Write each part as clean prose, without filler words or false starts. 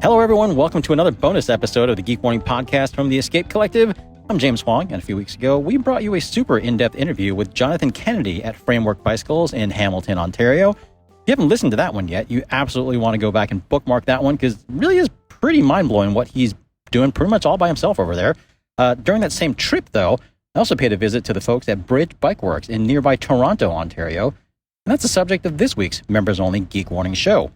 Hello, everyone. Welcome to another bonus episode of the Geek Warning podcast from the Escape Collective. I'm James Huang, and a few weeks ago, we brought you a super in-depth interview with Jonathan Kennedy at Framework Bicycles in Hamilton, Ontario. If you haven't listened to that one yet, you absolutely want to go back and bookmark that one because it really is pretty mind-blowing what he's doing pretty much all by himself over there. During that same trip, though, I also paid a visit to the folks at Bridge Bike Works in nearby Toronto, Ontario, and that's the subject of this week's members-only Geek Warning show.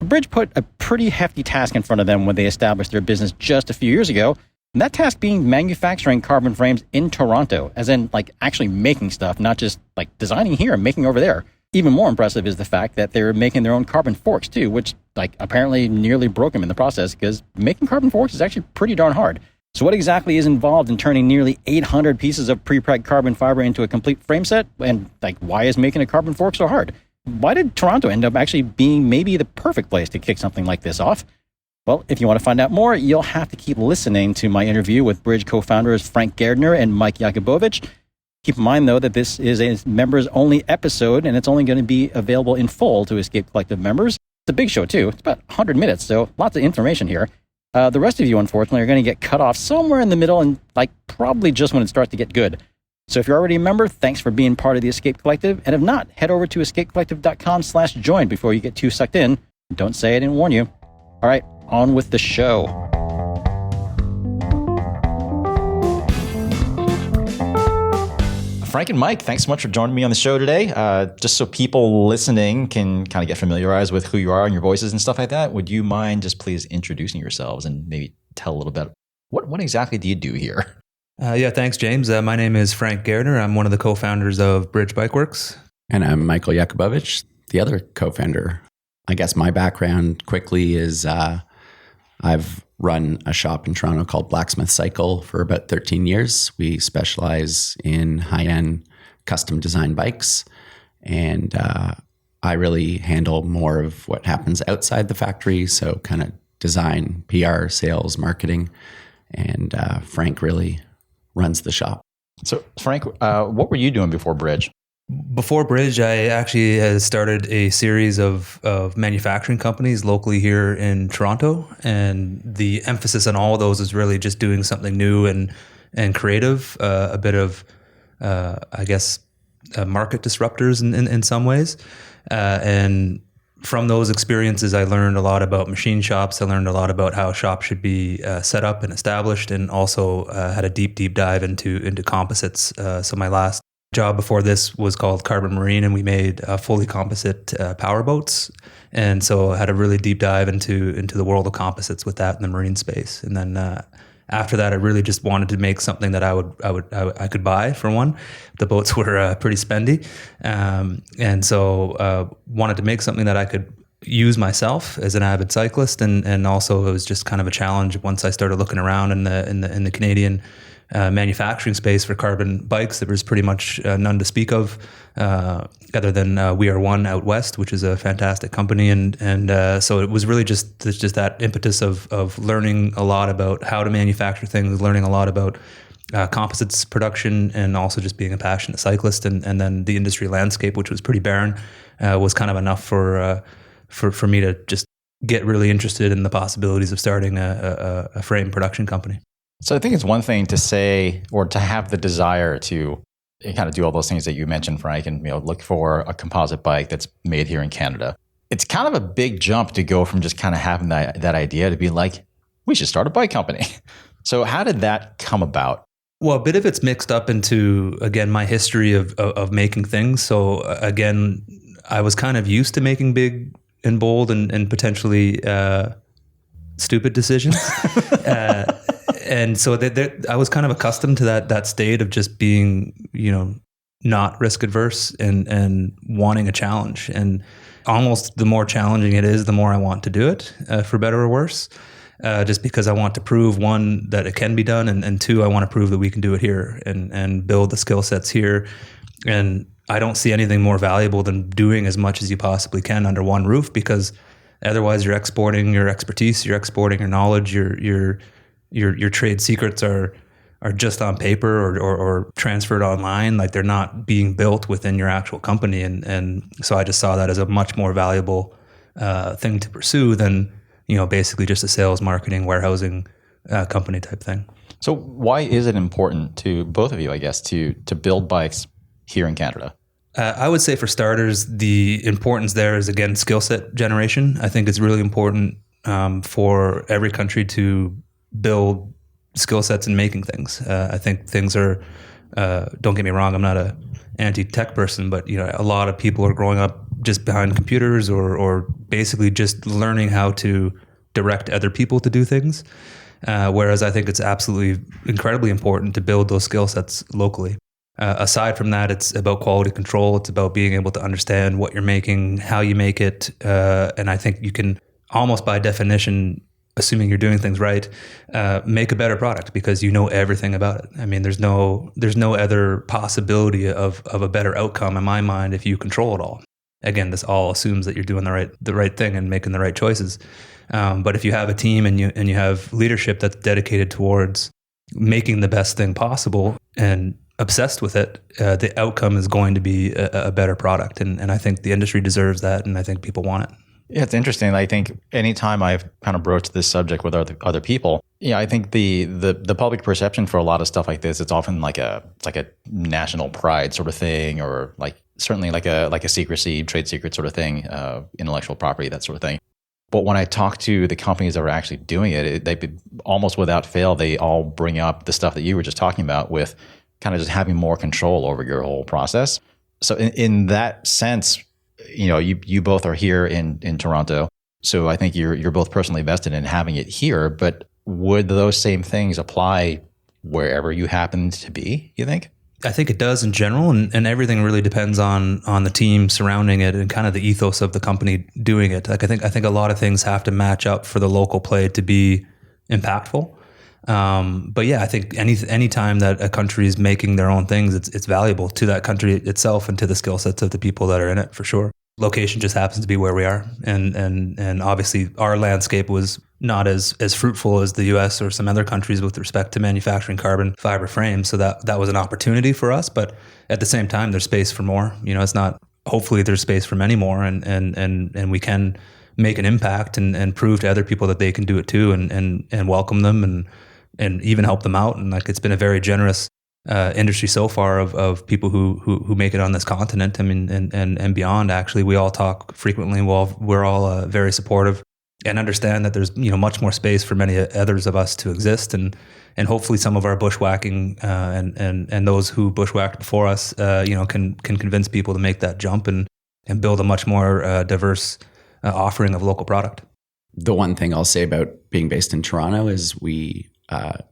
Bridge put a pretty hefty task in front of them when they established their business just a few years ago, and that task being manufacturing carbon frames in Toronto, as in actually making stuff, not just designing here and making over there. Even more impressive is the fact that they're making their own carbon forks too, which apparently nearly broke them in the process because making carbon forks is actually pretty darn hard. So what exactly is involved in turning nearly 800 pieces of pre-preg carbon fiber into a complete frame set? And why is making a carbon fork so hard? Why did Toronto end up actually being maybe the perfect place to kick something like this off? Well, if you want to find out more, you'll have to keep listening to my interview with Bridge co-founders Frank Gairdner and Mike Yakubowicz. Keep in mind, though, that this is a members-only episode, and it's only going to be available in full to Escape Collective members. It's a big show, too. It's about 100 minutes, so lots of information here. The rest of you, unfortunately, are going to get cut off somewhere in the middle and probably just when it starts to get good. So if you're already a member, thanks for being part of the Escape Collective. And if not, head over to escapecollective.com/join before you get too sucked in. Don't say I didn't warn you. All right, on with the show. Frank and Mike, thanks so much for joining me on the show today. Just so people listening can kind of get familiarized with who you are and your voices and stuff like that, would you mind just please introducing yourselves and maybe tell a little bit, what exactly do you do here? Thanks, James. My name is Frank Gairdner. I'm one of the co-founders of Bridge Bike Works. And I'm Michael Yakubowicz, the other co-founder. I guess my background quickly is I've run a shop in Toronto called Blacksmith Cycle for about 13 years. We specialize in high-end custom design bikes. And I really handle more of what happens outside the factory. So kind of design, PR, sales, marketing. And Frank really runs the shop. So Frank, what were you doing before Bridge? Before Bridge, I actually had started a series of manufacturing companies locally here in Toronto. And the emphasis on all of those is really just doing something new and creative, a bit of, market disruptors in some ways. And from those experiences, I learned a lot about machine shops. I learned a lot about how shops should be set up and established, and also had a deep dive into composites. So my last job before this was called Carbon Marine, and we made fully composite power boats. And so I had a really deep dive into the world of composites with that in the marine space. And then after that, I really just wanted to make something that I could buy. For one, the boats were pretty spendy, and so wanted to make something that I could use myself as an avid cyclist, and also it was just kind of a challenge once I started looking around in the Canadian manufacturing space for carbon bikes. There was pretty much none to speak of, other than We Are One out west, which is a fantastic company, and so it was really just that impetus of learning a lot about how to manufacture things, learning a lot about composites production, and also just being a passionate cyclist, and then the industry landscape, which was pretty barren, was kind of enough for me to just get really interested in the possibilities of starting a frame production company. So I think it's one thing to say, or to have the desire to kind of do all those things that you mentioned, Frank, and look for a composite bike that's made here in Canada. It's kind of a big jump to go from just kind of having that idea to be like, we should start a bike company. So how did that come about? Well, a bit of it's mixed up into, again, my history of making things. So again, I was kind of used to making big and bold and potentially stupid decisions. And so I was kind of accustomed to that state of just being, not risk adverse and wanting a challenge. And almost the more challenging it is, the more I want to do it, for better or worse. Just because I want to prove, one, that it can be done, and two, I want to prove that we can do it here and build the skill sets here. And I don't see anything more valuable than doing as much as you possibly can under one roof, because otherwise you're exporting your expertise, you're exporting your knowledge, your trade secrets are just on paper or transferred online. Like, they're not being built within your actual company. And so I just saw that as a much more valuable thing to pursue than, basically just a sales, marketing, warehousing company type thing. So why is it important to both of you, I guess, to build bikes here in Canada? I would say for starters, the importance there is, again, skill set generation. I think it's really important for every country to build skill sets in making things. I think things are, don't get me wrong, I'm not a anti-tech person, but a lot of people are growing up just behind computers or basically just learning how to direct other people to do things. Whereas I think it's absolutely incredibly important to build those skill sets locally. Aside from that, it's about quality control. It's about being able to understand what you're making, how you make it. And I think you can almost by definition, assuming you're doing things right, make a better product because you know everything about it. I mean, there's no other possibility of a better outcome in my mind if you control it all. Again, this all assumes that you're doing the right thing and making the right choices. But if you have a team and you have leadership that's dedicated towards making the best thing possible and obsessed with it, the outcome is going to be a better product. And I think the industry deserves that, and I think people want it. Yeah, it's interesting. I think anytime I've kind of broached this subject with other people, I think the public perception for a lot of stuff like this, it's often like a national pride sort of thing, or certainly like a secrecy, trade secret sort of thing, intellectual property, that sort of thing. But when I talk to the companies that are actually doing it, they almost without fail, they all bring up the stuff that you were just talking about with kind of just having more control over your whole process. So in that sense, you both are here in Toronto. So I think you're both personally vested in having it here, but would those same things apply wherever you happen to be, you think? I think it does in general, and everything really depends on the team surrounding it and kind of the ethos of the company doing it. I think a lot of things have to match up for the local play to be impactful. But yeah, I think any time that a country is making their own things, it's valuable to that country itself and to the skill sets of the people that are in it, for sure. Location just happens to be where we are, and obviously our landscape was not as fruitful as the US or some other countries with respect to manufacturing carbon fiber frames. So that was an opportunity for us, but at the same time, there's space for more. It's not. Hopefully, there's space for many more, and we can make an impact and prove to other people that they can do it too, and welcome them and even help them out. And it's been a very generous industry so far of people who make it on this continent. I mean, and beyond. Actually, we all talk frequently. We're all very supportive and understand that there's much more space for many others of us to exist, and hopefully some of our bushwhacking and those who bushwhacked before us can convince people to make that jump and build a much more diverse offering of local product. The one thing I'll say about being based in Toronto is we,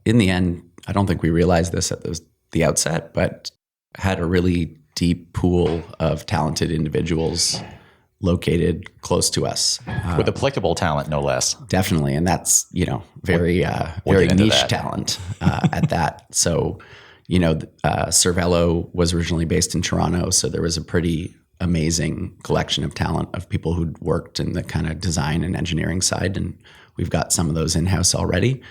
in the end, I don't think we realized this at the outset, but had a really deep pool of talented individuals located close to us. With applicable talent, no less. Definitely. And that's, very niche talent at that. So, Cervelo was originally based in Toronto. So there was a pretty amazing collection of talent of people who'd worked in the kind of design and engineering side. And we've got some of those in-house already.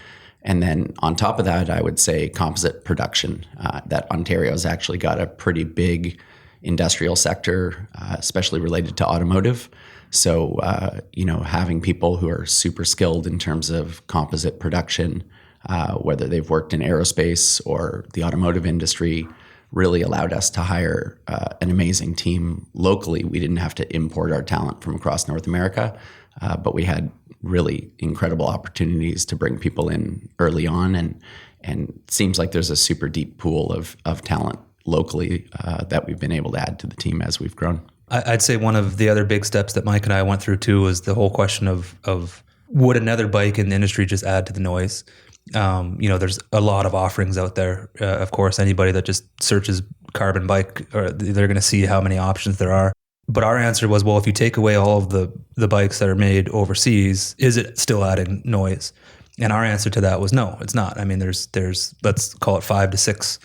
And then on top of that, I would say composite production, that Ontario's actually got a pretty big industrial sector, especially related to automotive. So, having people who are super skilled in terms of composite production, whether they've worked in aerospace or the automotive industry, really allowed us to hire an amazing team locally. We didn't have to import our talent from across North America, but we had really incredible opportunities to bring people in early on. And it seems like there's a super deep pool of talent locally that we've been able to add to the team as we've grown. I'd say one of the other big steps that Mike and I went through too was the whole question of would another bike in the industry just add to the noise? There's a lot of offerings out there. Of course, anybody that just searches carbon bike, they're going to see how many options there are. But our answer was, well, if you take away all of the bikes that are made overseas, is it still adding noise? And our answer to that was no, it's not. I mean, there's let's call it 5 to 6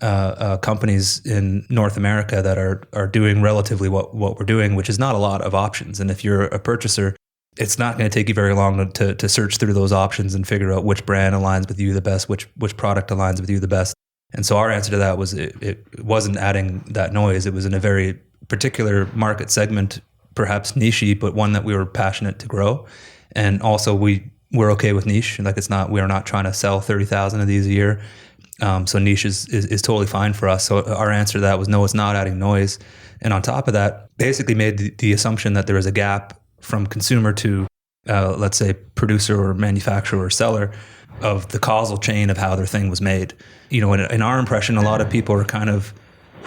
companies in North America that are doing relatively what we're doing, which is not a lot of options. And if you're a purchaser, it's not going to take you very long to search through those options and figure out which brand aligns with you the best, which product aligns with you the best. And so our answer to that was it wasn't adding that noise. It was in a very particular market segment, perhaps niche-y, but one that we were passionate to grow. And also we're okay with niche. Like we're not trying to sell 30,000 of these a year. So niche is totally fine for us. So our answer to that was no, it's not adding noise. And on top of that, basically made the assumption that there is a gap from consumer to, let's say, producer or manufacturer or seller of the causal chain of how their thing was made. You know, in our impression, a lot of people are kind of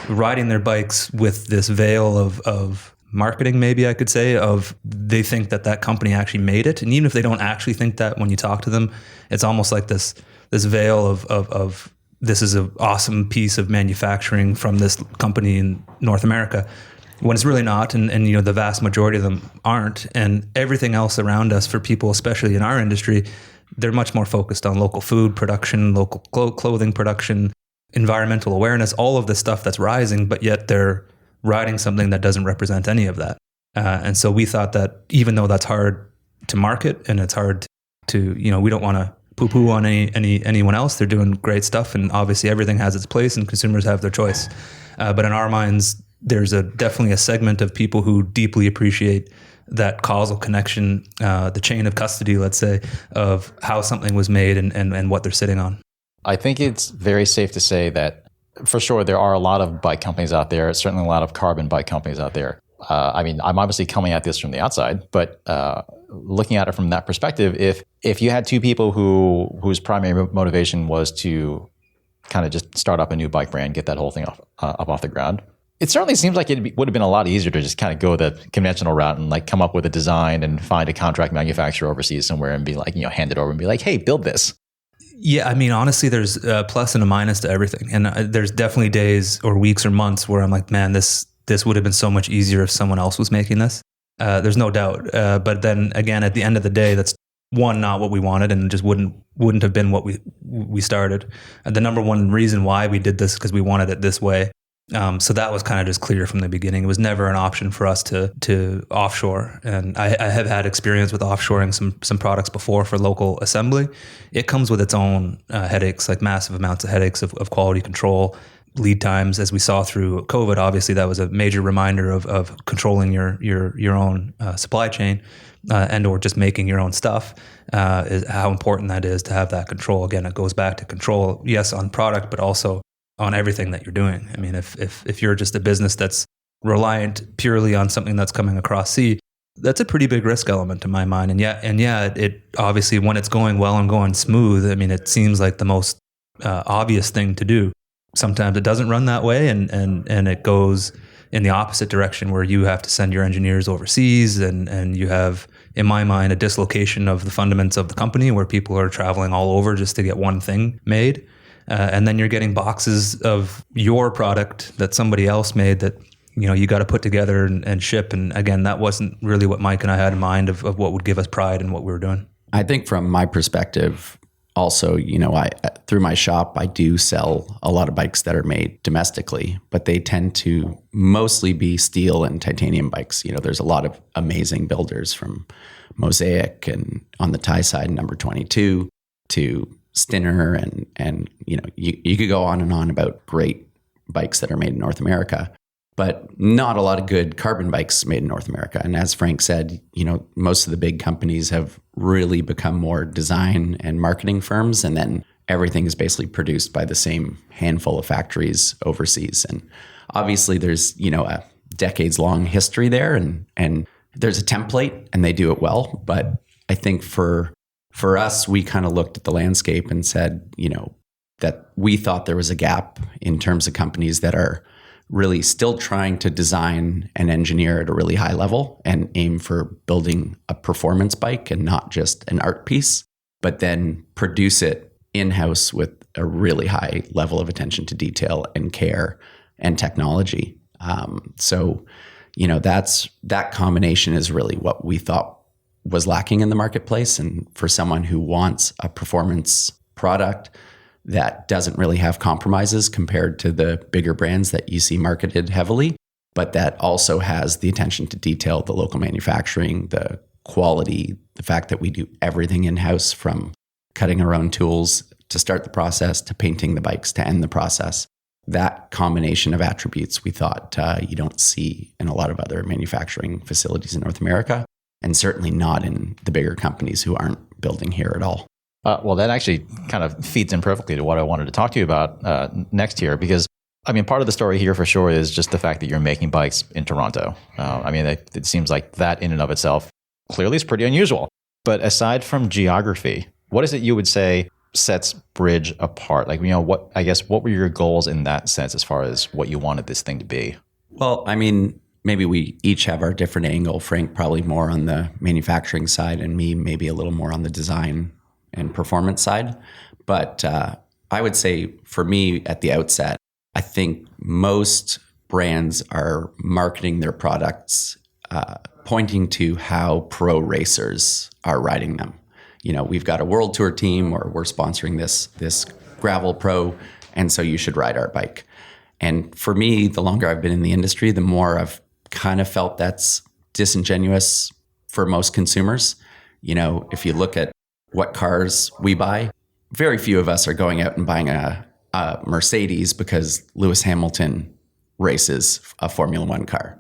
riding their bikes with this veil of marketing, maybe I could say, of they think that company actually made it. And even if they don't actually think that, when you talk to them, it's almost like this veil of this is an awesome piece of manufacturing from this company in North America, when it's really not. And you know, the vast majority of them aren't. And everything else around us, for people, especially in our industry, they're much more focused on local food production, local clothing production, environmental awareness, all of this stuff that's rising, but yet they're riding something that doesn't represent any of that. And so we thought that even though that's hard to market and it's hard to, you know, we don't want to poo-poo on anyone else. They're doing great stuff, and obviously everything has its place and consumers have their choice. But in our minds, there's definitely a segment of people who deeply appreciate that causal connection, the chain of custody, let's say, of how something was made and what they're sitting on. I think it's very safe to say that, for sure, there are a lot of bike companies out there, certainly a lot of carbon bike companies out there. I mean, I'm obviously coming at this from the outside, but looking at it from that perspective, if you had two people whose primary motivation was to kind of just start up a new bike brand, get that whole thing off the ground, it certainly seems like it would have been a lot easier to just kind of go the conventional route and like come up with a design and find a contract manufacturer overseas somewhere and be like, you know, hand it over and be like, hey, build this. Yeah, I mean, honestly, there's a plus and a minus to everything. And there's definitely days or weeks or months where I'm like, man, this would have been so much easier if someone else was making this. There's no doubt. But then again, at the end of the day, that's one, not what we wanted, and just wouldn't have been what we started. The number one reason why we did this, because we wanted it this way. So that was kind of just clear from the beginning. It was never an option for us to offshore. And I have had experience with offshoring some products before for local assembly. It comes with its own headaches, like massive amounts of headaches of quality control, lead times. As we saw through COVID, obviously that was a major reminder of controlling your own supply chain and or just making your own stuff, is how important that is to have that control. Again, it goes back to control, yes, on product, but also on everything that you're doing. I mean, if you're just a business that's reliant purely on something that's coming across sea, that's a pretty big risk element in my mind. And yeah, it obviously, when it's going well and going smooth, I mean, it seems like the most obvious thing to do. Sometimes it doesn't run that way, and it goes in the opposite direction, where you have to send your engineers overseas, and you have, in my mind, a dislocation of the fundamentals of the company, where people are traveling all over just to get one thing made. And then you're getting boxes of your product that somebody else made that, you know, you got to put together and ship. And again, that wasn't really what Mike and I had in mind of what would give us pride in what we were doing. I think from my perspective, also, you know, I through my shop, I do sell a lot of bikes that are made domestically, but they tend to mostly be steel and titanium bikes. You know, there's a lot of amazing builders, from Mosaic and on the Thai side, number 22, to Stinner, and you know, you could go on and on about great bikes that are made in North America, but not a lot of good carbon bikes made in North America. And as Frank said, you know, most of the big companies have really become more design and marketing firms, and then everything is basically produced by the same handful of factories overseas. And obviously there's, you know, a decades long history there, and there's a template and they do it well. But I think for us, we kind of looked at the landscape and said, you know, that we thought there was a gap in terms of companies that are really still trying to design and engineer at a really high level and aim for building a performance bike and not just an art piece, but then produce it in-house with a really high level of attention to detail and care and technology. So, you know, that combination is really what we thought was lacking in the marketplace. And for someone who wants a performance product that doesn't really have compromises compared to the bigger brands that you see marketed heavily, but that also has the attention to detail, the local manufacturing, the quality, the fact that we do everything in-house, from cutting our own tools to start the process to painting the bikes to end the process. That combination of attributes we thought you don't see in a lot of other manufacturing facilities in North America. and certainly not in the bigger companies who aren't building here at all. Well, that actually kind of feeds in perfectly to what I wanted to talk to you about next here, because I mean, part of the story here for sure is just the fact that you're making bikes in Toronto. I mean, it seems like that in and of itself clearly is pretty unusual. But aside from geography, what is it you would say sets Bridge apart? Like, what were your goals in that sense as far as what you wanted this thing to be? Well, I mean, maybe we each have our different angle. Frank probably more on the manufacturing side, and me maybe a little more on the design and performance side. But I would say for me at the outset, I think most brands are marketing their products pointing to how pro racers are riding them. We've got a world tour team, or we're sponsoring this gravel pro, and so you should ride our bike. And for me, the longer I've been in the industry, the more I've kind of felt that's disingenuous for most consumers. If you look at what cars we buy, very few of us are going out and buying a Mercedes because Lewis Hamilton races a Formula One car.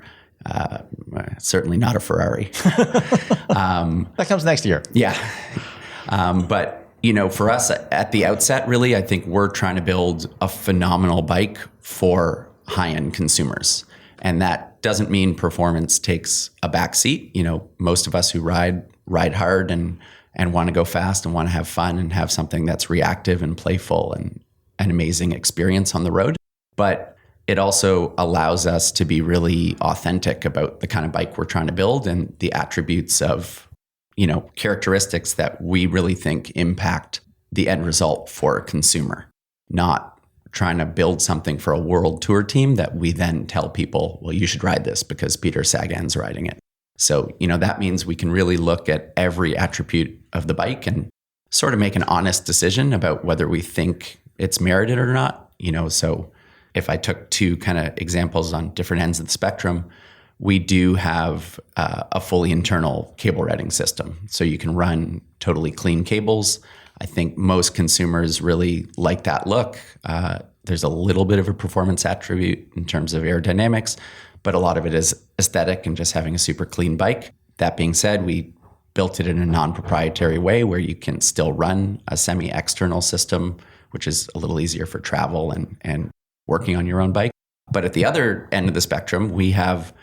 Certainly not a Ferrari. That comes next year. Yeah. But, for us at the outset, really, I think we're trying to build a phenomenal bike for high-end consumers. And that doesn't mean performance takes a back seat. Most of us who ride hard and want to go fast and want to have fun and have something that's reactive and playful and an amazing experience on the road. But it also allows us to be really authentic about the kind of bike we're trying to build and the attributes of, characteristics that we really think impact the end result for a consumer, not trying to build something for a world tour team that we then tell people, well, you should ride this because Peter Sagan's riding it. So, that means we can really look at every attribute of the bike and sort of make an honest decision about whether we think it's merited or not. So if I took two kind of examples on different ends of the spectrum, we do have a fully internal cable routing system. So you can run totally clean cables. I think most consumers really like that look. There's a little bit of a performance attribute in terms of aerodynamics, but a lot of it is aesthetic and just having a super clean bike. That being said, we built it in a non-proprietary way where you can still run a semi-external system, which is a little easier for travel and working on your own bike. But at the other end of the spectrum, we have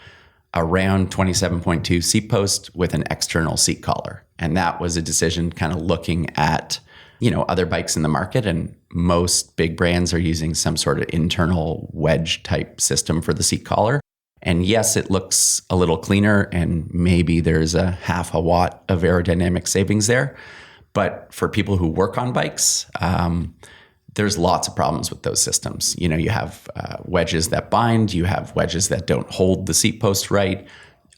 a round 27.2 seat post with an external seat collar. And that was a decision kind of looking at, other bikes in the market, and most big brands are using some sort of internal wedge type system for the seat collar. And yes, it looks a little cleaner and maybe there's a half a watt of aerodynamic savings there. But for people who work on bikes, there's lots of problems with those systems. You have wedges that bind, you have wedges that don't hold the seat post right.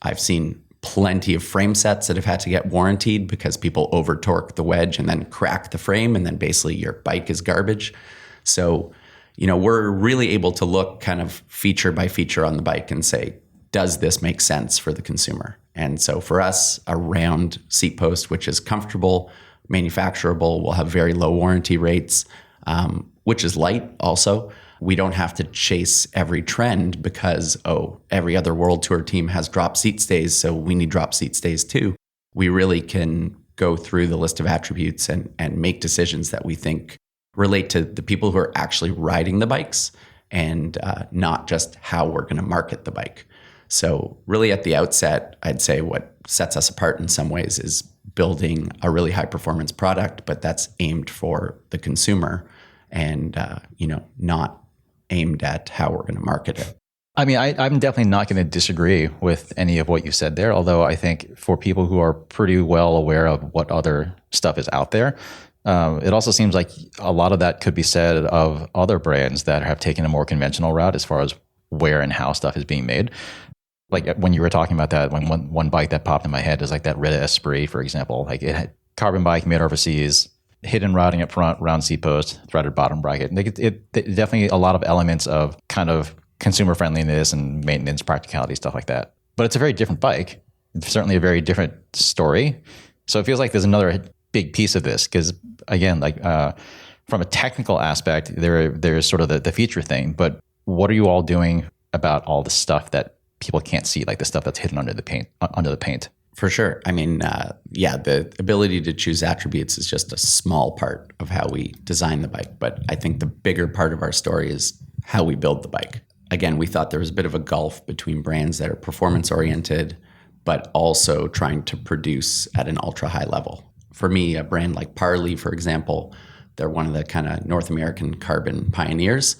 I've seen plenty of frame sets that have had to get warrantied because people over torque the wedge and then crack the frame, and then basically your bike is garbage. So, we're really able to look kind of feature by feature on the bike and say, does this make sense for the consumer? And so for us, a round seat post, which is comfortable, manufacturable, will have very low warranty rates, which is light also. We don't have to chase every trend because, every other world tour team has drop seat stays, so we need drop seat stays too. We really can go through the list of attributes and make decisions that we think relate to the people who are actually riding the bikes and not just how we're going to market the bike. So really at the outset, I'd say what sets us apart in some ways is building a really high performance product, but that's aimed for the consumer and, not aimed at how we're going to market it. I mean, I'm definitely not going to disagree with any of what you said there, although I think for people who are pretty well aware of what other stuff is out there, it also seems like a lot of that could be said of other brands that have taken a more conventional route as far as where and how stuff is being made. Like when you were talking about that, one bike that popped in my head is like that Rita Esprit, for example. Like it had carbon bike made overseas, hidden routing up front, round seat post, threaded bottom bracket. It definitely a lot of elements of kind of consumer friendliness and maintenance practicality, stuff like that. But it's a very different bike. It's certainly a very different story. So it feels like there's another big piece of this because, again, from a technical aspect, there's sort of the feature thing. But what are you all doing about all the stuff that people can't see, like the stuff that's hidden under the paint? For sure. I mean, the ability to choose attributes is just a small part of how we design the bike. But I think the bigger part of our story is how we build the bike. Again, we thought there was a bit of a gulf between brands that are performance oriented, but also trying to produce at an ultra high level. For me, a brand like Parley, for example, they're one of the kind of North American carbon pioneers.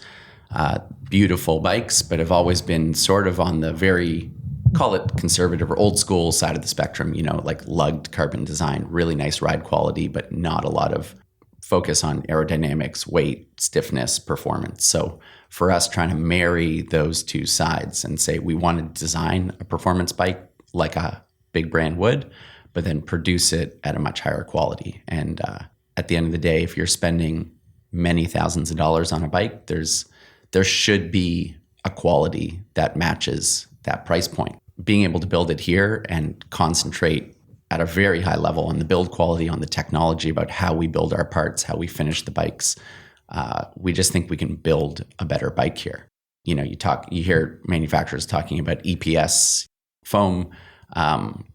Beautiful bikes, but have always been sort of on the very, call it conservative or old school side of the spectrum, like lugged carbon design, really nice ride quality, but not a lot of focus on aerodynamics, weight, stiffness, performance. So for us, trying to marry those two sides and say we want to design a performance bike like a big brand would, but then produce it at a much higher quality. And at the end of the day, if you're spending many thousands of dollars on a bike, there should be a quality that matches that price point. Being able to build it here and concentrate at a very high level on the build quality, on the technology, about how we build our parts, how we finish the bikes, we just think we can build a better bike here. You hear manufacturers talking about EPS foam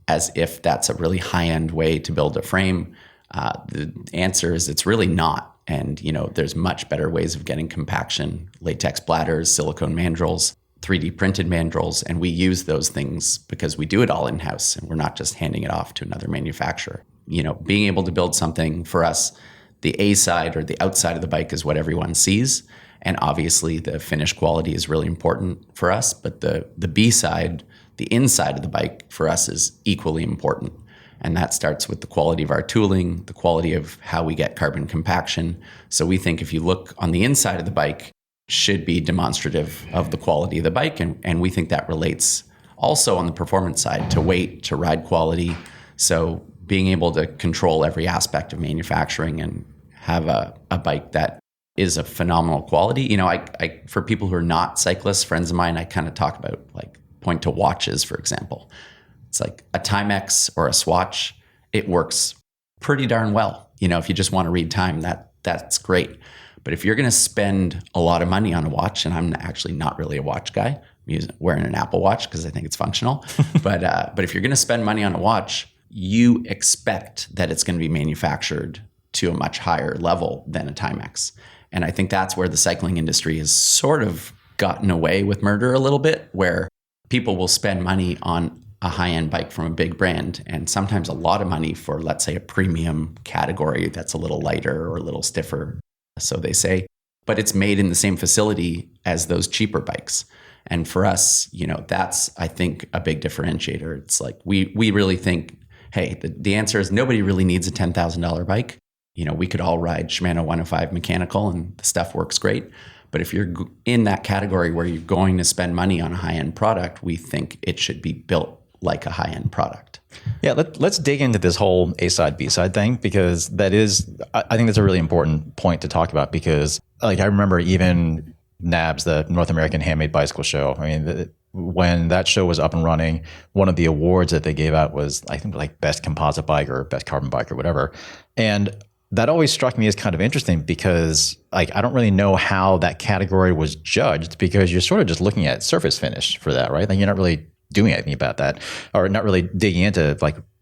as if that's a really high-end way to build a frame. The answer is it's really not. And, there's much better ways of getting compaction, latex bladders, silicone mandrels, 3D printed mandrels. And we use those things because we do it all in-house and we're not just handing it off to another manufacturer. Being able to build something for us, the A side or the outside of the bike is what everyone sees. And obviously the finish quality is really important for us. But the B side, the inside of the bike for us is equally important. And that starts with the quality of our tooling, the quality of how we get carbon compaction. So we think if you look on the inside of the bike, should be demonstrative of the quality of the bike. And we think that relates also on the performance side to weight, to ride quality. So being able to control every aspect of manufacturing and have a bike that is of phenomenal quality. I for people who are not cyclists, friends of mine, I kind of talk about, point to watches, for example. It's like a Timex or a Swatch. It works pretty darn well. If you just want to read time, that's great. But if you're going to spend a lot of money on a watch, and I'm actually not really a watch guy, I'm wearing an Apple Watch because I think it's functional. But if you're going to spend money on a watch, you expect that it's going to be manufactured to a much higher level than a Timex. And I think that's where the cycling industry has sort of gotten away with murder a little bit, where people will spend money on a high-end bike from a big brand and sometimes a lot of money for, let's say, a premium category that's a little lighter or a little stiffer, so they say, but it's made in the same facility as those cheaper bikes. And for us, that's, I think, a big differentiator. It's like we really think, hey, the answer is nobody really needs a $10,000 bike. We could all ride Shimano 105 mechanical and the stuff works great. But if you're in that category where you're going to spend money on a high-end product, we think it should be built like a high-end product. Yeah, let's dig into this whole A-side, B-side thing, because I think that's a really important point to talk about, because I remember even NABS, the North American Handmade Bicycle Show. I mean, when that show was up and running, one of the awards that they gave out was, I think, best composite bike or best carbon bike or whatever. And that always struck me as kind of interesting because I don't really know how that category was judged, because you're sort of just looking at surface finish for that, right? You're not really doing anything about that, or not really digging into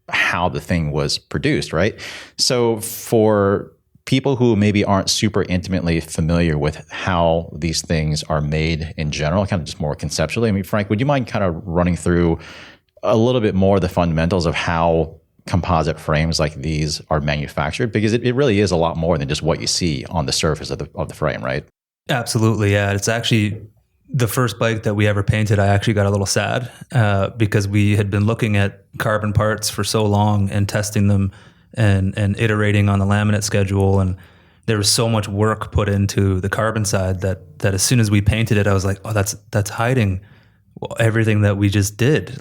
how the thing was produced, right? So for people who maybe aren't super intimately familiar with how these things are made in general, kind of just more conceptually, I mean, Frank, would you mind kind of running through a little bit more of the fundamentals of how composite frames like these are manufactured? Because it really is a lot more than just what you see on the surface of the frame, right? Absolutely, yeah. It's actually the first bike that we ever painted. I actually got a little sad because we had been looking at carbon parts for so long and testing them and iterating on the laminate schedule, and there was so much work put into the carbon side that as soon as we painted it, I was like, oh, that's hiding everything that we just did.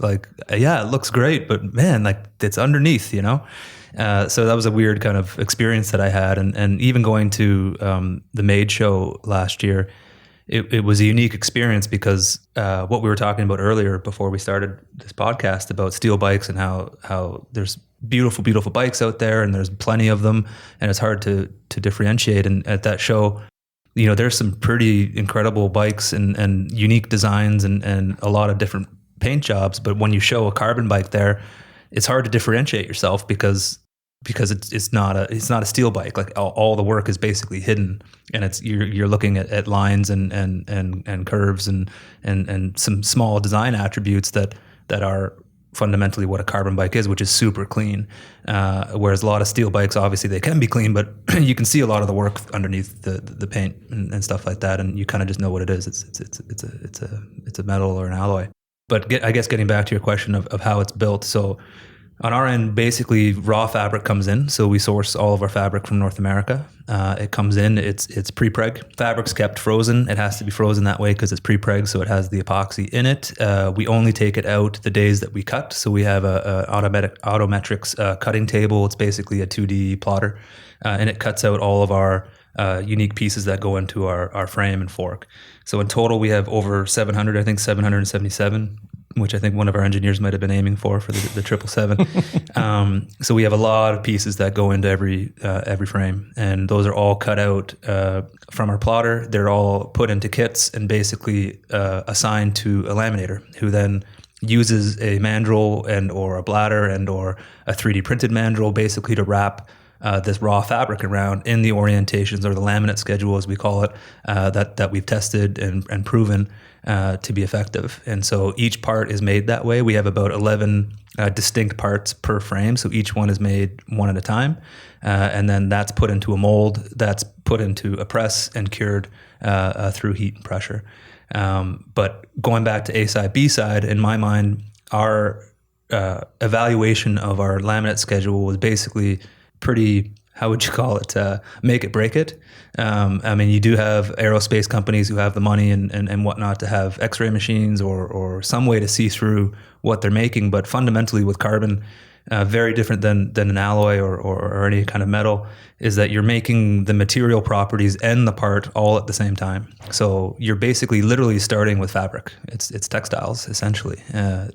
Yeah, it looks great, but man, it's underneath, So that was a weird kind of experience that I had. And even going to the Made show last year, it was a unique experience because what we were talking about earlier before we started this podcast about steel bikes and how there's beautiful, beautiful bikes out there and there's plenty of them and it's hard to differentiate. And at that show, there's some pretty incredible bikes and unique designs and a lot of different paint jobs. But when you show a carbon bike there, it's hard to differentiate yourself because it's not a steel bike. Like all the work is basically hidden, and you're looking at lines and curves and some small design attributes that are fundamentally what a carbon bike is, which is super clean. Whereas a lot of steel bikes, obviously they can be clean, but you can see a lot of the work underneath the paint and stuff like that, and you kind of just know what it is. It's a metal or an alloy. But I guess getting back to your question of how it's built, so on our end, basically raw fabric comes in. So we source all of our fabric from North America. It comes in, it's pre-preg. Fabric's kept frozen. It has to be frozen that way because it's pre-preg, so it has the epoxy in it. We only take it out the days that we cut. So we have a Autometrics cutting table. It's basically a 2D plotter, and it cuts out all of our unique pieces that go into our frame and fork. So in total, we have over 700, I think 777, which I think one of our engineers might have been aiming for the 777. So we have a lot of pieces that go into every frame, and those are all cut out from our plotter. They're all put into kits and basically assigned to a laminator, who then uses a mandrel and or a bladder and or a 3D printed mandrel basically to wrap this raw fabric around in the orientations, or the laminate schedule as we call it, that we've tested and proven to be effective. And so each part is made that way. We have about 11 distinct parts per frame, so each one is made one at a time, and then that's put into a mold, that's put into a press and cured through heat and pressure. But going back to A side, B side, in my mind, our evaluation of our laminate schedule was basically pretty, how would you call it, make it, break it. I mean, you do have aerospace companies who have the money and whatnot to have x-ray machines or some way to see through what they're making. But fundamentally with carbon, very different than an alloy or any kind of metal, is that you're making the material properties and the part all at the same time. So you're basically literally starting with fabric. It's textiles, essentially,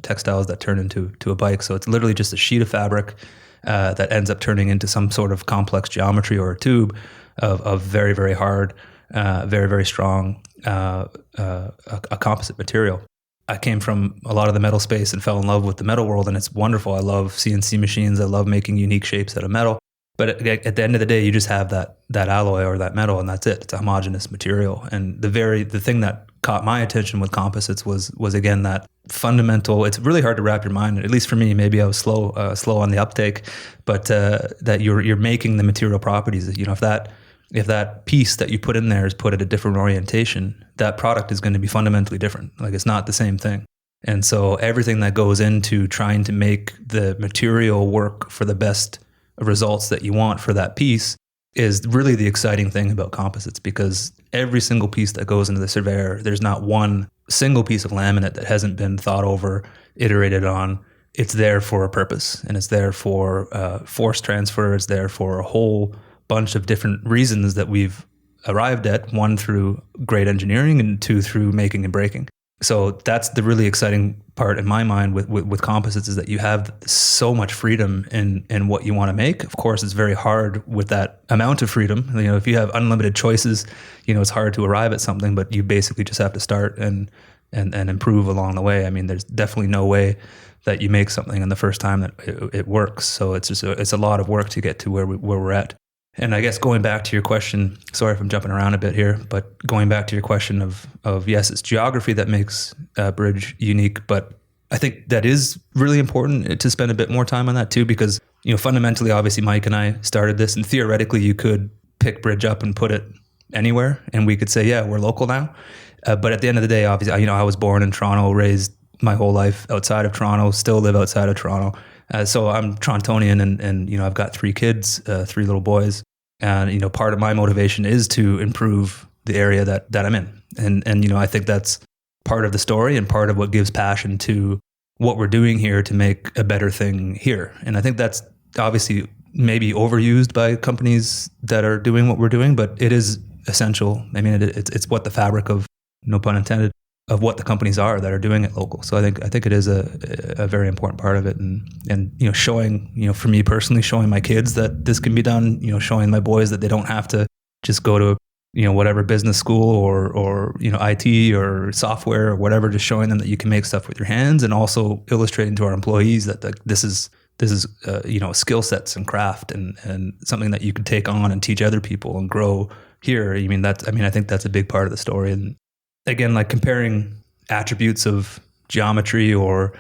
textiles that turn into a bike. So it's literally just a sheet of fabric that ends up turning into some sort of complex geometry or a tube of very, very hard, very, very strong a composite material. I came from a lot of the metal space and fell in love with the metal world, and it's wonderful. I love CNC machines. I love making unique shapes out of metal. But at the end of the day, you just have that alloy or that metal, and that's it. It's a homogeneous material. And the thing that caught my attention with composites was again that fundamental. It's really hard to wrap your mind, at least for me. Maybe I was slow on the uptake, but that you're making the material properties. You know, if that piece that you put in there is put at a different orientation, that product is going to be fundamentally different. Like, it's not the same thing. And so everything that goes into trying to make the material work for the best results that you want for that piece is really the exciting thing about composites, because every single piece that goes into the Cervelo, there's not one single piece of laminate that hasn't been thought over, iterated on. It's there for a purpose, and it's there for force transfer. It's there for a whole bunch of different reasons that we've arrived at, one through great engineering and two through making and breaking. So that's the really exciting part in my mind with composites, is that you have so much freedom in what you want to make. Of course, it's very hard with that amount of freedom. You know, if you have unlimited choices, you know, it's hard to arrive at something, but you basically just have to start and improve along the way. I mean, there's definitely no way that you make something on the first time that it works. So it's a lot of work to get to where we're at. And I guess going back to your question, sorry if I'm jumping around a bit here, but going back to your question of yes, it's geography that makes Bridge unique, but I think that is really important to spend a bit more time on that too, because, you know, fundamentally, obviously Mike and I started this, and theoretically you could pick Bridge up and put it anywhere and we could say, yeah, we're local now. But at the end of the day, obviously, you know, I was born in Toronto, raised my whole life outside of Toronto, still live outside of Toronto. So I'm Torontonian, and, you know, I've got 3 kids, 3 little boys. And, you know, part of my motivation is to improve the area that I'm in. And, you know, I think that's part of the story and part of what gives passion to what we're doing here to make a better thing here. And I think that's obviously maybe overused by companies that are doing what we're doing, but it is essential. I mean, it's what the fabric of, no pun intended, of what the companies are that are doing it local. So I think it is a very important part of it, and you know, showing, you know, for me personally, showing my kids that this can be done, you know, showing my boys that they don't have to just go to, you know, whatever business school or you know, IT or software or whatever, just showing them that you can make stuff with your hands, and also illustrating to our employees that this is this is skill sets and craft and something that you could take on and teach other people and grow here. I think that's a big part of the story. And again, like comparing attributes of geometry or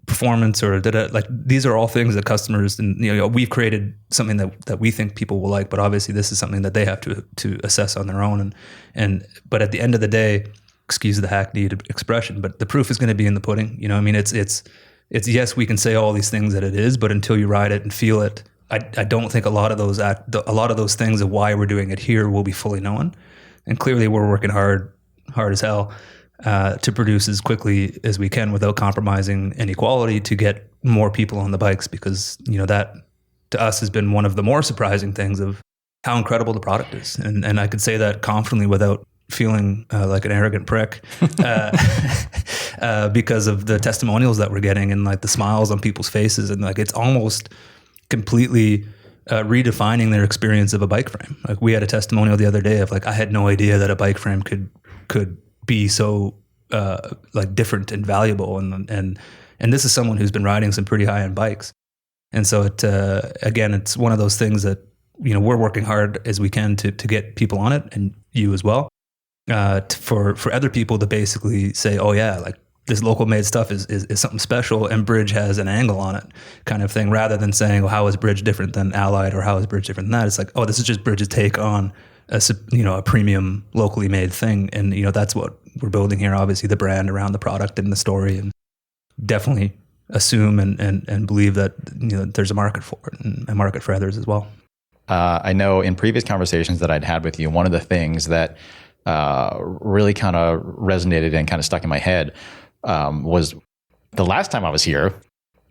performance or like these are all things that customers, and we've created something that we think people will like, but obviously this is something that they have to assess on their own. But at the end of the day, excuse the hackneyed expression, but the proof is going to be in the pudding. It's yes, we can say all these things that it is, but until you ride it and feel it, I don't think a lot of those things of why we're doing it here will be fully known. And clearly, we're working hard as hell to produce as quickly as we can without compromising any quality to get more people on the bikes, because that to us has been one of the more surprising things of how incredible the product is. And I could say that confidently without feeling like an arrogant prick because of the testimonials that we're getting and like the smiles on people's faces, and like it's almost completely redefining their experience of a bike frame. Like we had a testimonial the other day of like, I had no idea that a bike frame could be so like different and valuable, and this is someone who's been riding some pretty high-end bikes. And so again, it's one of those things that we're working hard as we can to get people on it, and you as well, for other people to basically say, oh yeah, like this local made stuff is something special, and Bridge has an angle on it, kind of thing, rather than saying, well, how is Bridge different than Allied, or how is Bridge different than that? It's like, oh, this is just Bridge's take on a premium locally made thing. And that's what we're building here, obviously the brand around the product and the story, and definitely assume and believe that there's a market for it and a market for others as well. I know in previous conversations that I'd had with you, one of the things that really kind of resonated and kind of stuck in my head was the last time I was here.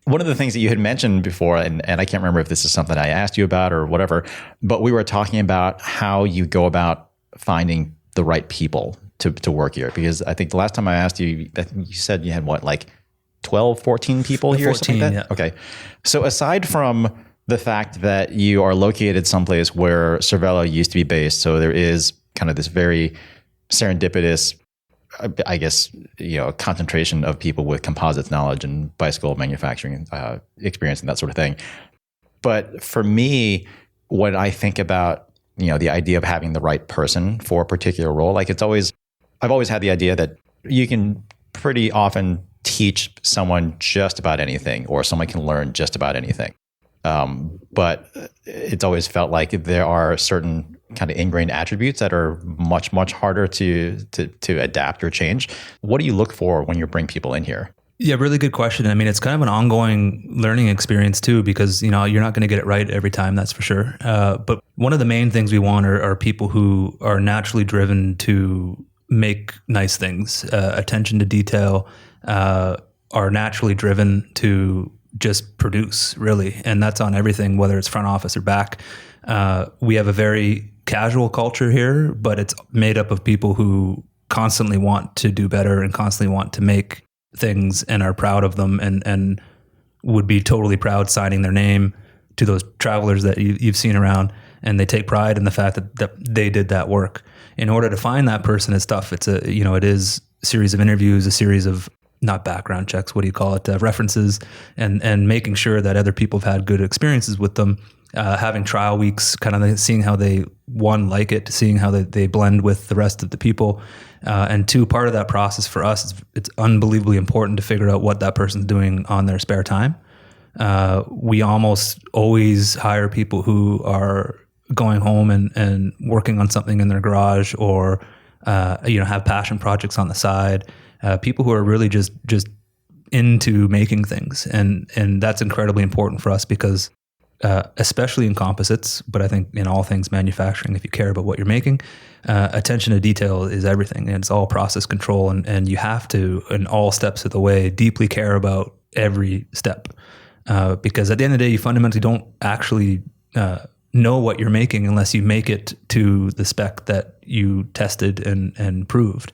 One of the things that you had mentioned before, and I can't remember if this is something I asked you about or whatever, but we were talking about how you go about finding the right people to work here. Because I think the last time I asked you, you said you had what, like 12, 14 people here? 14, like that? Yeah. Okay. So aside from the fact that you are located someplace where Cervelo used to be based, so there is kind of this very serendipitous, I guess, concentration of people with composites knowledge and bicycle manufacturing experience and that sort of thing. But for me, when I think about, the idea of having the right person for a particular role, like I've always had the idea that you can pretty often teach someone just about anything, or someone can learn just about anything. But it's always felt like there are certain kind of ingrained attributes that are much, much harder to adapt or change. What do you look for when you bring people in here? Yeah, really good question. I mean, it's kind of an ongoing learning experience too, because, you're not going to get it right every time, that's for sure. But one of the main things we want are people who are naturally driven to make nice things, attention to detail, are naturally driven to just produce, really. And that's on everything, whether it's front office or back. We have a very casual culture here, but it's made up of people who constantly want to do better and constantly want to make things and are proud of them, and would be totally proud signing their name to those travelers that you've seen around. And they take pride in the fact that they did that work. In order to find that person is tough. It is a series of interviews, a series of not background checks, what do you call it? References, and making sure that other people have had good experiences with them, having trial weeks, kind of seeing how they, one, like it, seeing how they blend with the rest of the people. And two, part of that process for us is it's unbelievably important to figure out what that person's doing on their spare time. We almost always hire people who are going home and working on something in their garage, or have passion projects on the side. People who are really just into making things, and that's incredibly important for us because, especially in composites, but I think in all things manufacturing, if you care about what you're making, attention to detail is everything. And it's all process control, and you have to, in all steps of the way, deeply care about every step, because at the end of the day, you fundamentally don't actually know what you're making unless you make it to the spec that you tested and proved.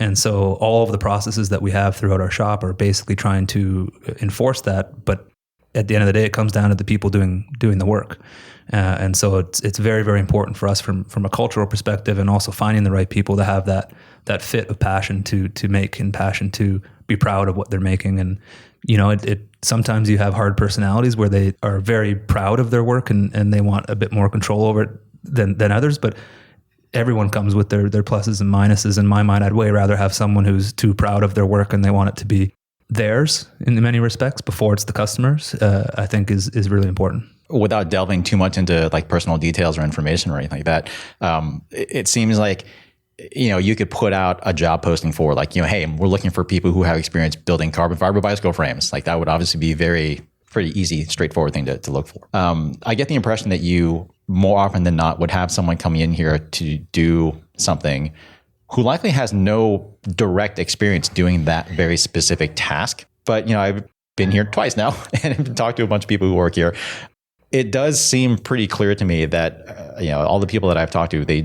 And so all of the processes that we have throughout our shop are basically trying to enforce that. But at the end of the day, it comes down to the people doing the work. And so it's very, very important for us from a cultural perspective, and also finding the right people to have that fit of passion to make, and passion to be proud of what they're making. And, sometimes you have hard personalities where they are very proud of their work and they want a bit more control over it than others. But everyone comes with their pluses and minuses. In my mind, I'd way rather have someone who's too proud of their work and they want it to be theirs in many respects before it's the customers. I think is really important. Without delving too much into like personal details or information or anything like that, it seems like, you could put out a job posting for like, hey, we're looking for people who have experience building carbon fiber bicycle frames. Like that would obviously be pretty easy, straightforward thing to look for. I get the impression that you more often than not would have someone coming in here to do something who likely has no direct experience doing that very specific task. But, I've been here twice now and talked to a bunch of people who work here. It does seem pretty clear to me that, all the people that I've talked to, they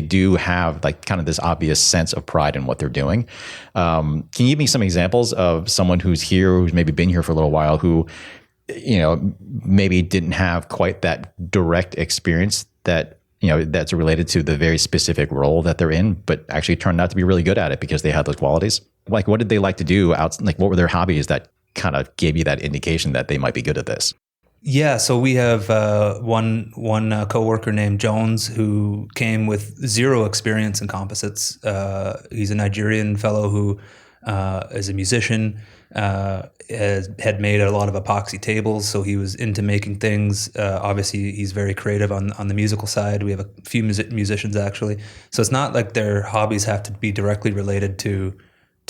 do have like kind of this obvious sense of pride in what they're doing. Can you give me some examples of someone who's here, who's maybe been here for a little while, who, maybe didn't have quite that direct experience that, that's related to the very specific role that they're in, but actually turned out to be really good at it because they had those qualities? Like, what did they like to do like, what were their hobbies that kind of gave you that indication that they might be good at this? Yeah, so we have one coworker named Jones who came with zero experience in composites. He's a Nigerian fellow who is a musician, had made a lot of epoxy tables, so he was into making things. Obviously, he's very creative on the musical side. We have a few musicians actually, so it's not like their hobbies have to be directly related to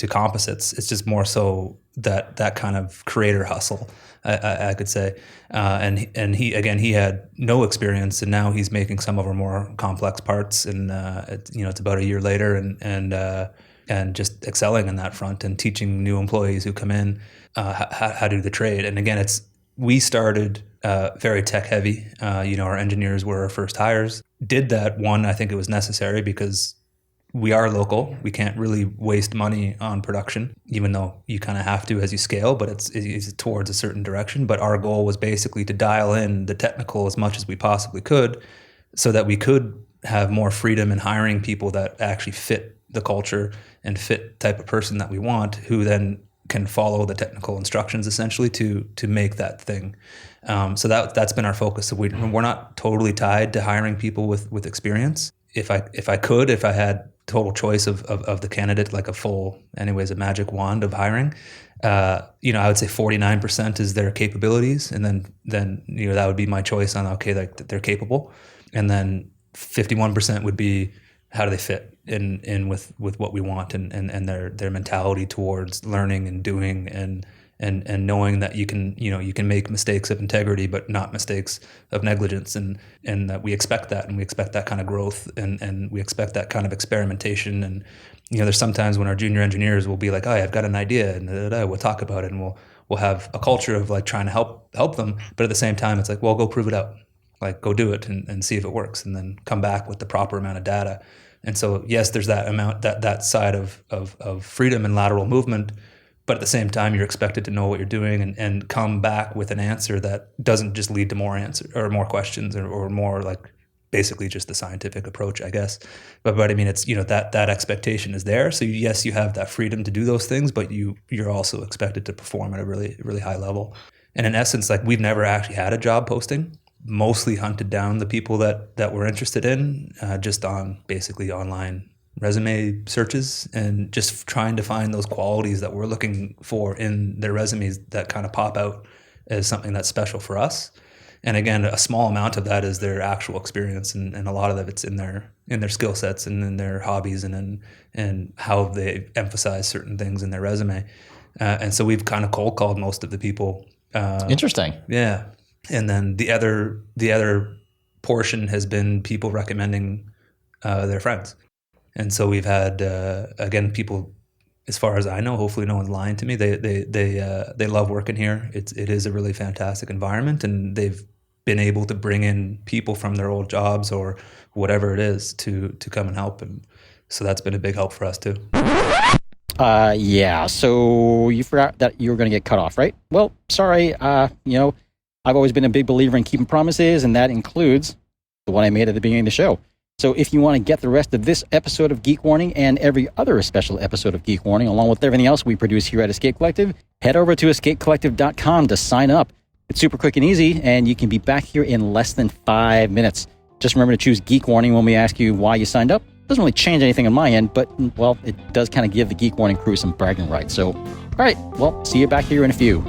composites. It's just more so that kind of creator hustle, I could say. And he had no experience, and now he's making some of our more complex parts. And it's about a year later, and just excelling in that front and teaching new employees who come in how to do the trade. And again, we started very tech heavy. Our engineers were our first hires. Did that one? I think it was necessary because we are local. We can't really waste money on production, even though you kind of have to as you scale, but it's towards a certain direction. But our goal was basically to dial in the technical as much as we possibly could so that we could have more freedom in hiring people that actually fit the culture and fit type of person that we want, who then can follow the technical instructions essentially to make that thing. So that's been our focus. So we're not totally tied to hiring people with experience. If I had total choice of the candidate, like a magic wand of hiring, I would say 49% is their capabilities. And then that would be my choice on, okay, like they're capable. And then 51% would be, how do they fit in with what we want and their mentality towards learning and doing and knowing that you can make mistakes of integrity, but not mistakes of negligence, and that we expect that, and we expect that kind of growth, and we expect that kind of experimentation. And there's sometimes when our junior engineers will be like, "Oh, I've got an idea," and we'll talk about it, and we'll have a culture of like trying to help them, but at the same time, it's like, well, go prove it out, like go do it and see if it works, and then come back with the proper amount of data. And so, yes, there's that amount, that side of freedom and lateral movement. But at the same time, you're expected to know what you're doing and come back with an answer that doesn't just lead to more more questions or more like basically just the scientific approach, I guess. But I mean, it's that expectation is there. So yes, you have that freedom to do those things, but you're also expected to perform at a really, really high level. And in essence, like we've never actually had a job posting. Mostly hunted down the people that we're interested in, just on basically online resume searches, and just trying to find those qualities that we're looking for in their resumes that kind of pop out as something that's special for us. And again, a small amount of that is their actual experience, and a lot of it's in their skill sets and in their hobbies and how they emphasize certain things in their resume. And so we've kind of cold called most of the people. Interesting. Yeah. And then the other portion has been people recommending their friends. And so we've had again, people, as far as I know, hopefully no one's lying to me. They love working here. It is a really fantastic environment, and they've been able to bring in people from their old jobs or whatever it is to come and help. And so that's been a big help for us too. Yeah. So you forgot that you were going to get cut off, right? Well, sorry. I've always been a big believer in keeping promises, and that includes the one I made at the beginning of the show. So if you want to get the rest of this episode of Geek Warning and every other special episode of Geek Warning, along with everything else we produce here at Escape Collective, head over to escapecollective.com to sign up. It's super quick and easy, and you can be back here in less than 5 minutes. Just remember to choose Geek Warning when we ask you why you signed up. Doesn't really change anything on my end, but, well, it does kind of give the Geek Warning crew some bragging rights. So, all right, well, see you back here in a few.